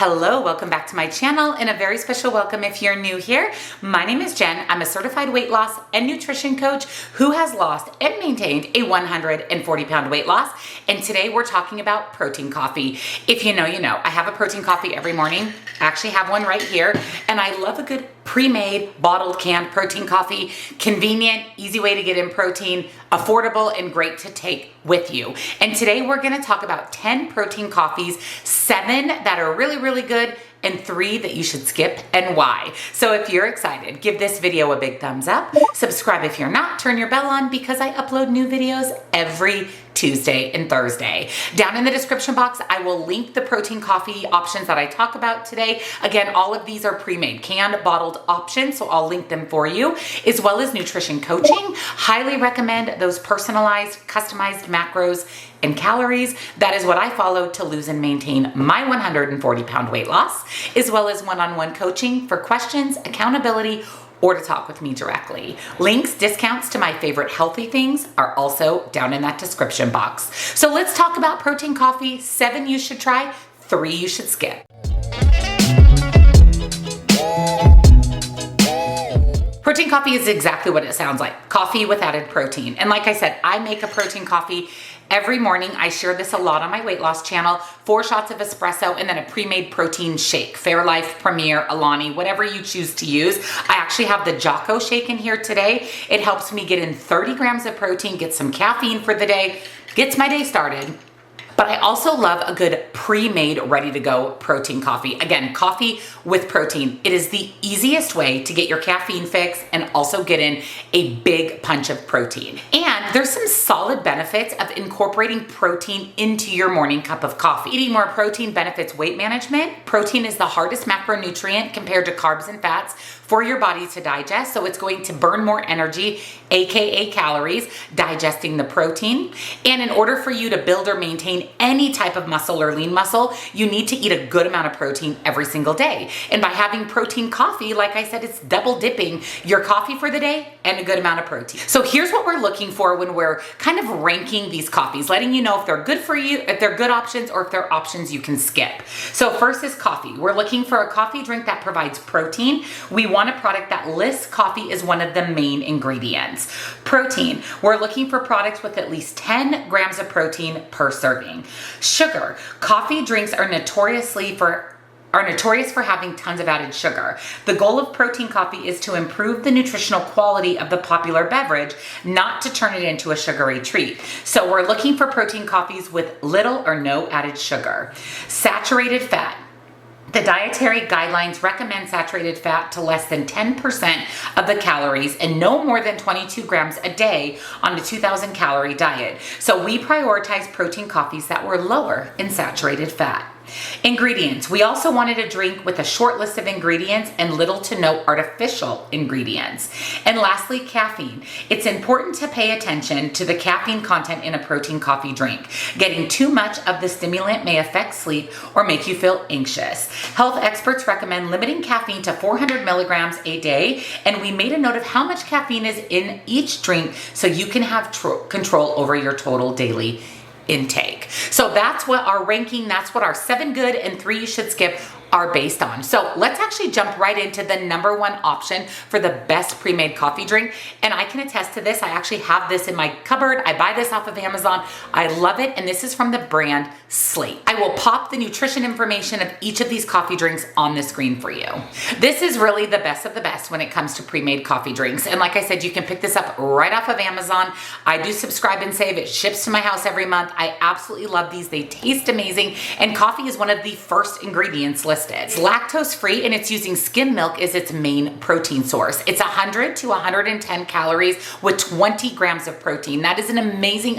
Hello, welcome back to my channel and a very special welcome if you're new here. My name is Jen. I'm a certified weight loss and nutrition coach who has lost and maintained a 140-pound weight loss. And today we're talking about protein coffee. If you know, you know. I have a protein coffee every morning. I actually have one right here. And I love a good pre-made, bottled, canned protein coffee. Convenient, easy way to get in protein, affordable, and great to take with you. And today we're gonna talk about 10 protein coffees, 7 that are really good, and 3 that you should skip and why. So if you're excited, give this video a big thumbs up. Subscribe if you're not, turn your bell on because I upload new videos every Tuesday and Thursday. Down in the description box, I will link the protein coffee options that I talk about today. Again, all of these are pre-made, canned, bottled options, so I'll link them for you, as well as nutrition coaching. Highly recommend those personalized, customized macros and calories. That is what I follow to lose and maintain my 140-pound weight loss, as well as one-on-one coaching for questions, accountability, or to talk with me directly. Links, discounts to my favorite healthy things are also down in that description box. So let's talk about protein coffee. 7 you should try, 3 you should skip. Protein coffee is exactly what it sounds like. Coffee with added protein. And like I said, I make a protein coffee every morning. I share this a lot on my weight loss channel. 4 shots of espresso and then a pre-made protein shake. Fairlife, Premier, Alani, whatever you choose to use. I actually have the Jocko shake in here today. It helps me get in 30 grams of protein, get some caffeine for the day, gets my day started. But I also love a good pre-made, ready-to-go protein coffee. Again, coffee with protein. It is the easiest way to get your caffeine fix and also get in a big punch of protein. And there's some solid benefits of incorporating protein into your morning cup of coffee. Eating more protein benefits weight management. Protein is the hardest macronutrient compared to carbs and fats for your body to digest, so it's going to burn more energy, aka calories, digesting the protein. And in order for you to build or maintain any type of muscle or lean muscle, you need to eat a good amount of protein every single day. And by having protein coffee, like I said, it's double dipping your coffee for the day and a good amount of protein. So here's what we're looking for when we're kind of ranking these coffees, letting you know if they're good for you, if they're good options, or if they're options you can skip. So first is coffee. We're looking for a coffee drink that provides protein. We want a product that lists coffee as one of the main ingredients. Protein. We're looking for products with at least 10 grams of protein per serving. Sugar. Coffee drinks are notorious for having tons of added sugar. The goal of protein coffee is to improve the nutritional quality of the popular beverage, not to turn it into a sugary treat. So we're looking for protein coffees with little or no added sugar. Saturated fat. The dietary guidelines recommend saturated fat to less than 10% of the calories and no more than 22 grams a day on a 2,000 calorie diet. So we prioritize protein coffees that were lower in saturated fat. Ingredients. We also wanted a drink with a short list of ingredients and little to no artificial ingredients. And lastly, caffeine. It's important to pay attention to the caffeine content in a protein coffee drink. Getting too much of the stimulant may affect sleep or make you feel anxious. Health experts recommend limiting caffeine to 400 milligrams a day, and we made a note of how much caffeine is in each drink so you can have control over your total daily intake. So that's what our ranking, that's what our 7 good and 3 you should skip are based on. So let's actually jump right into the number 1 option for the best pre-made coffee drink. And I can attest to this. I actually have this in my cupboard. I buy this off of Amazon. I love it. And this is from the brand Slate. I will pop the nutrition information of each of these coffee drinks on the screen for you. This is really the best of the best when it comes to pre-made coffee drinks. And like I said, you can pick this up right off of Amazon. I do subscribe and save. It ships to my house every month. I absolutely love these. They taste amazing. And coffee is one of the first ingredients listed. It's lactose free and it's using skim milk as its main protein source. It's 100 to 110 calories with 20 grams of protein. That is an amazing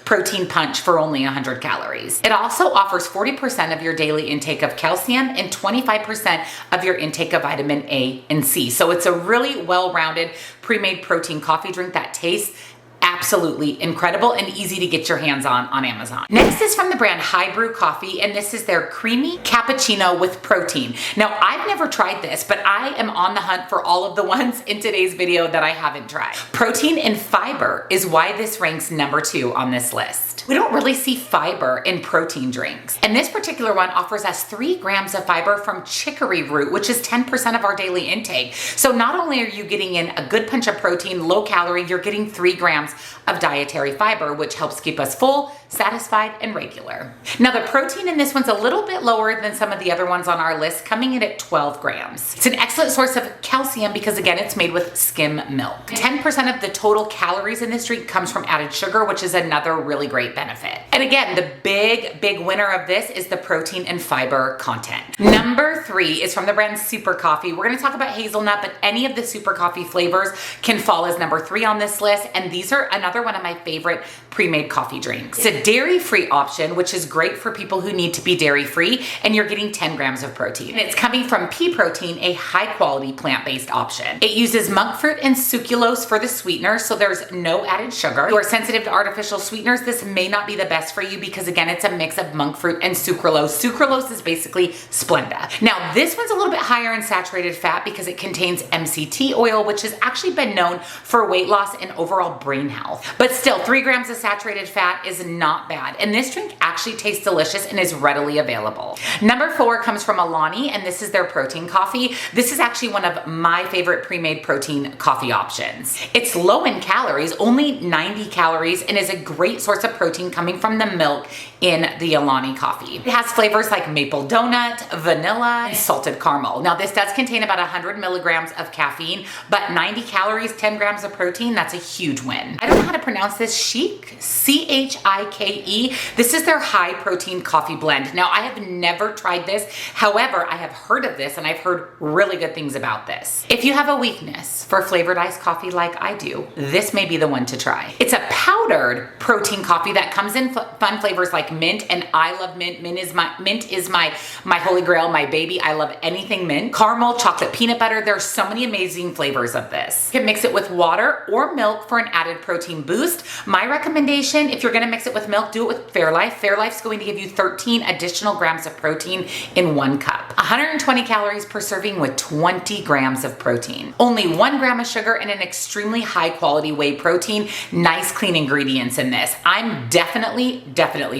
protein punch for only 100 calories. It also offers 40% of your daily intake of calcium and 25% of your intake of vitamin A and C. So it's a really well-rounded pre-made protein coffee drink that tastes absolutely incredible and easy to get your hands on Amazon. Next is from the brand HYDROJUG Coffee, and this is their creamy cappuccino with protein. Now, I've never tried this, but I am on the hunt for all of the ones in today's video that I haven't tried. Protein and fiber is why this ranks number 2 on this list. boost. We don't really see fiber in protein drinks. And this particular one offers us 3 grams of fiber from chicory root, which is 10% of our daily intake. So not only are you getting in a good punch of protein, low calorie, you're getting 3 grams of dietary fiber, which helps keep us full, satisfied, and regular. Now the protein in this one's a little bit lower than some of the other ones on our list, coming in at 12 grams. It's an excellent source of calcium because again, it's made with skim milk. 10% of the total calories in this drink comes from added sugar, which is another really great benefit. And again, the big winner of this is the protein and fiber content. Number 3 is from the brand Super Coffee. We're gonna talk about hazelnut, but any of the Super Coffee flavors can fall as number 3 on this list. And these are another one of my favorite pre-made coffee drinks. It's a dairy-free option, which is great for people who need to be dairy-free, and you're getting 10 grams of protein. And it's coming from pea protein, a high-quality plant-based option. It uses monk fruit and sucralose for the sweetener, so there's no added sugar. If you are sensitive to artificial sweeteners, this may not be the best for you because again, it's a mix of monk fruit and sucralose. Sucralose is basically Splenda. Now, this one's a little bit higher in saturated fat because it contains MCT oil, which has actually been known for weight loss and overall brain health. But still, 3 grams of saturated fat is not bad. And this drink actually tastes delicious and is readily available. Number 4 comes from Alani, and this is their protein coffee. This is actually one of my favorite pre-made protein coffee options. It's low in calories, only 90 calories, and is a great source of protein coming from the milk in the Alani coffee. It has flavors like maple donut, vanilla, and salted caramel. Now this does contain about 100 milligrams of caffeine, but 90 calories, 10 grams of protein, that's a huge win. I don't know how to pronounce this, Chic, C-H-I-K-E. This is their high protein coffee blend. Now I have never tried this. However, I have heard of this and I've heard really good things about this. If you have a weakness for flavored iced coffee like I do, this may be the one to try. It's a powdered protein coffee that comes in fun flavors like mint, and I love mint. Mint is my holy grail, my baby. I love anything mint. Caramel, chocolate, peanut butter. There's so many amazing flavors of this. You can mix it with water or milk for an added protein boost. My recommendation, if you're gonna mix it with milk, do it with Fairlife. Fairlife's going to give you 13 additional grams of protein in 1 cup. 120 calories per serving with 20 grams of protein. Only 1 gram of sugar and an extremely high quality whey protein. Nice clean ingredients in this. I'm definitely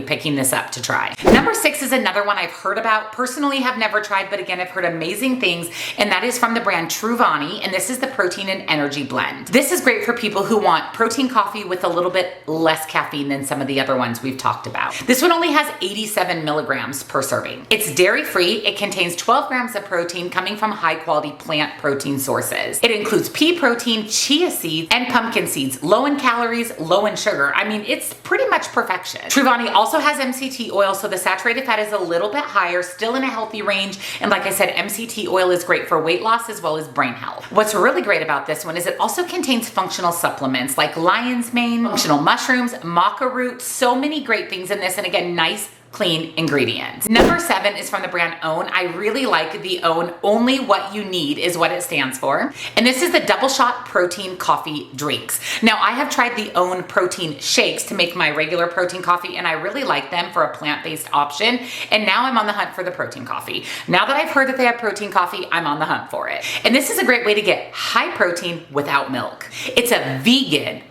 picking this up to try. Number 6 is another one I've heard about. Personally have never tried, but again, I've heard amazing things, and that is from the brand Truvani, and this is the protein and energy blend. This is great for people who want protein coffee with a little bit less caffeine than some of the other ones we've talked about. This one only has 87 milligrams per serving. It's dairy-free. It contains 12 grams of protein coming from high-quality plant protein sources. It includes pea protein, chia seeds, and pumpkin seeds. Low in calories, low in sugar. I mean, it's pretty much perfection. Truvani also has MCT oil, so the saturated fat is a little bit higher, still in a healthy range. And like I said, MCT oil is great for weight loss as well as brain health. What's really great about this one is it also contains functional supplements like lion's mane, functional mushrooms, maca root, so many great things in this. And again, nice clean ingredients. Number 7 is from the brand OWN. I really like the OWN. Only what you need is what it stands for. And this is the double shot protein coffee drinks. Now I have tried the OWN protein shakes to make my regular protein coffee, and I really like them for a plant-based option. And now I'm on the hunt for the protein coffee. Now that I've heard that they have protein coffee, I'm on the hunt for it. And this is a great way to get high protein without milk. It's a vegan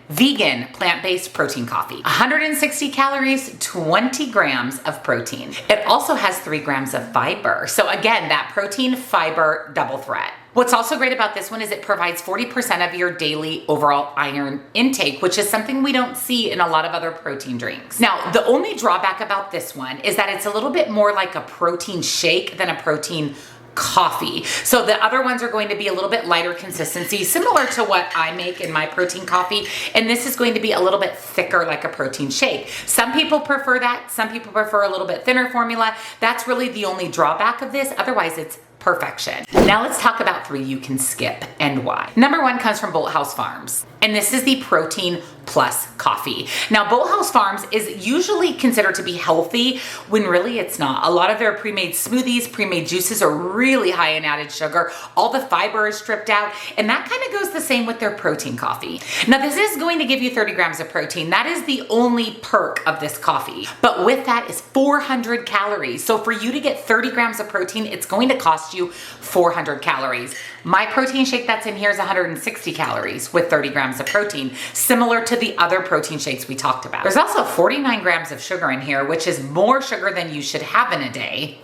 plant-based protein coffee. 160 calories, 20 grams of protein. It also has 3 grams of fiber. So again, that protein fiber double threat. What's also great about this one is it provides 40% of your daily overall iron intake, which is something we don't see in a lot of other protein drinks. Now, the only drawback about this one is that it's a little bit more like a protein shake than a protein coffee. So the other ones are going to be a little bit lighter consistency, similar to what I make in my protein coffee. And this is going to be a little bit thicker like a protein shake. Some people prefer that. Some people prefer a little bit thinner formula. That's really the only drawback of this. Otherwise, it's perfection. Now let's talk about 3 you can skip and why. Number 1 comes from Bolthouse Farms, and this is the Protein Plus Coffee. Now, Bolthouse Farms is usually considered to be healthy when really it's not. A lot of their pre-made smoothies, pre-made juices are really high in added sugar. All the fiber is stripped out, and that kind of goes the same with their protein coffee. Now, this is going to give you 30 grams of protein. That is the only perk of this coffee. But with that is 400 calories. So for you to get 30 grams of protein, it's going to cost you 400 calories. My protein shake that's in here is 160 calories with 30 grams of protein, similar to the other protein shakes we talked about. There's also 49 grams of sugar in here, which is more sugar than you should have in a day.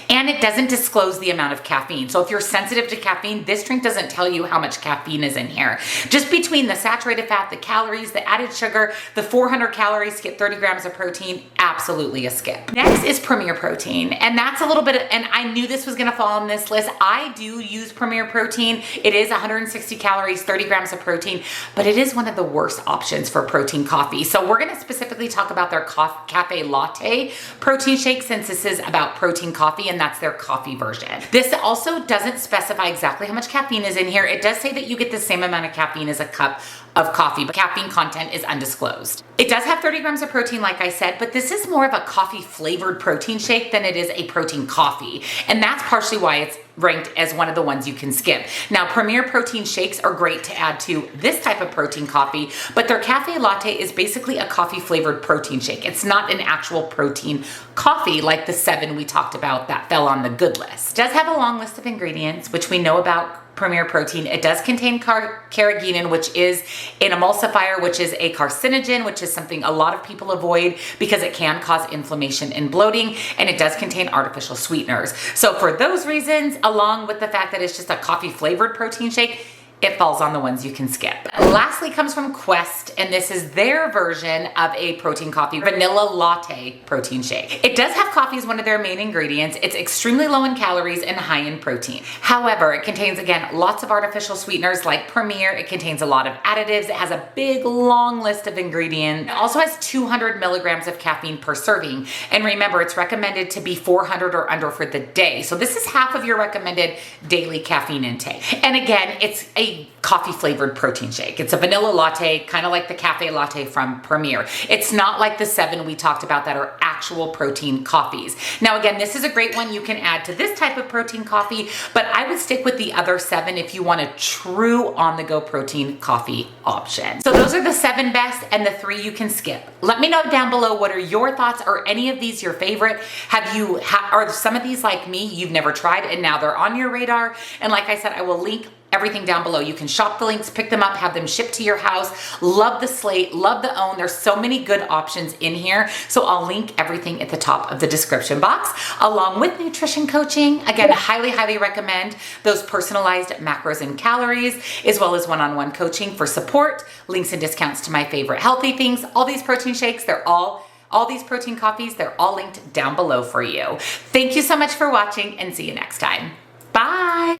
And it doesn't disclose the amount of caffeine. So if you're sensitive to caffeine, this drink doesn't tell you how much caffeine is in here. Just between the saturated fat, the calories, the added sugar, the 400 calories to get 30 grams of protein, absolutely a skip. Next is Premier Protein. And that's a little bit, and I knew this was gonna fall on this list. I do use Premier Protein. It is 160 calories, 30 grams of protein, but it is one of the worst options for protein coffee. So we're gonna specifically talk about their cafe latte protein shake, since this is about protein coffee, and that's their coffee version. This also doesn't specify exactly how much caffeine is in here. It does say that you get the same amount of caffeine as a cup of coffee, but caffeine content is undisclosed. It does have 30 grams of protein, like I said, but this is more of a coffee flavored protein shake than it is a protein coffee. And that's partially why it's ranked as one of the ones you can skip. Now, Premier Protein shakes are great to add to this type of protein coffee, but their cafe latte is basically a coffee flavored protein shake. It's not an actual protein coffee like the 7 we talked about that fell on the good list. It does have a long list of ingredients, which we know about Premier Protein. It does contain carrageenan, which is an emulsifier, which is a carcinogen, which is something a lot of people avoid because it can cause inflammation and bloating, and it does contain artificial sweeteners. So for those reasons, along with the fact that it's just a coffee flavored protein shake, it falls on the ones you can skip. Lastly comes from Quest, and this is their version of a protein coffee, vanilla latte protein shake. It does have coffee as one of their main ingredients. It's extremely low in calories and high in protein. However, it contains, again, lots of artificial sweeteners like Premier. It contains a lot of additives. It has a big, long list of ingredients. It also has 200 milligrams of caffeine per serving. And remember, it's recommended to be 400 or under for the day. So this is half of your recommended daily caffeine intake. And again, it's a coffee flavored protein shake. It's a vanilla latte, kind of like the cafe latte from Premier. It's not like the 7 we talked about that are actual protein coffees. Now, again, this is a great one you can add to this type of protein coffee, but I would stick with the other 7 if you want a true on-the-go protein coffee option. So those are the 7 best and the 3 you can skip. Let me know down below, what are your thoughts? Are any of these your favorite? Are some of these like me, you've never tried and now they're on your radar? And like I said, I will link everything down below. You can shop the links, pick them up, have them shipped to your house. Love the Slate, love the OWN. There's so many good options in here. So I'll link everything at the top of the description box, along with nutrition coaching. Again, highly, highly recommend those personalized macros and calories, as well as one-on-one coaching for support, links and discounts to my favorite healthy things. All these protein shakes, all these protein coffees, they're all linked down below for you. Thank you so much for watching, and see you next time. Bye.